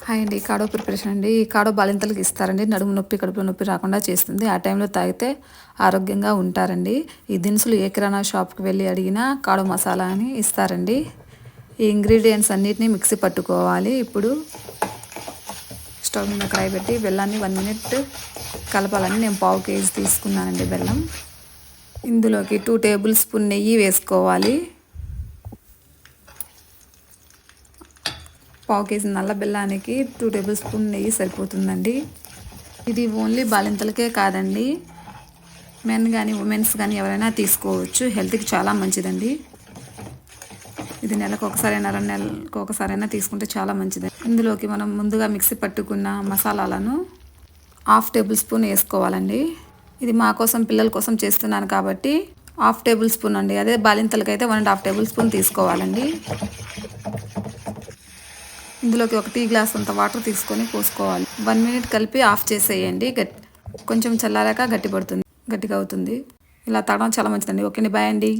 Hi అండి. కాడో preparation అండి. ఈ కాడో బాలింతలకు ఇస్తారండి. నడుము నొప్పి, కడుపులో నొప్పి రాకుండా చేస్తుంది. ఆ టైంలో తాగితే ఆరోగ్యంగా ఉంటారండి. ఈ దినుసులు ఏ కిరాణా షాప్కి వెళ్ళి అడిగినా కాడో మసాలా అని ఇస్తారండి. ఈ ఇంగ్రీడియంట్స్ అన్నిటినీ మిక్సీ పట్టుకోవాలి. ఇప్పుడు స్టవ్ మీద కడాయి పెట్టి బెల్లాన్ని 1 మినిట్ కలపాలని. నేను 1/2 కేజీ తీసుకున్నానండి బెల్లం. ఇందులోకి 2 టేబుల్ స్పూన్ నెయ్యి వేసుకోవాలి. 1/2 కేజీ నల్ల బెల్లానికి 2 టేబుల్ స్పూన్ నెయ్యి సరిపోతుందండి. ఇది ఓన్లీ బాలింతలకే కాదండి, మెన్ కానీ ఉమెన్స్ కానీ ఎవరైనా తీసుకోవచ్చు. హెల్త్కి చాలా మంచిదండి. ఇది నెలకు ఒకసారైనా 2 నెలలకు ఒకసారైనా తీసుకుంటే చాలా మంచిది. ఇందులోకి మనం ముందుగా మిక్సీ పట్టుకున్న మసాలాలను 1/2 టేబుల్ స్పూన్ వేసుకోవాలండి. ఇది మా కోసం, పిల్లల కోసం చేస్తున్నాను కాబట్టి 1/2 టేబుల్ స్పూన్ అండి. అదే బాలింతలకైతే 1.5 టేబుల్ స్పూన్ తీసుకోవాలండి. ఇందులోకి 1 టీ గ్లాస్ అంత వాటర్ తీసుకొని పోసుకోవాలి. 1 మినిట్ కలిపి ఆఫ్ చేసేయండి. కొంచెం చల్లారాక గట్టిగా అవుతుంది. ఇలా తాగడం చాలా మంచిదండి. ఓకే అండి, బాయ్ అండి.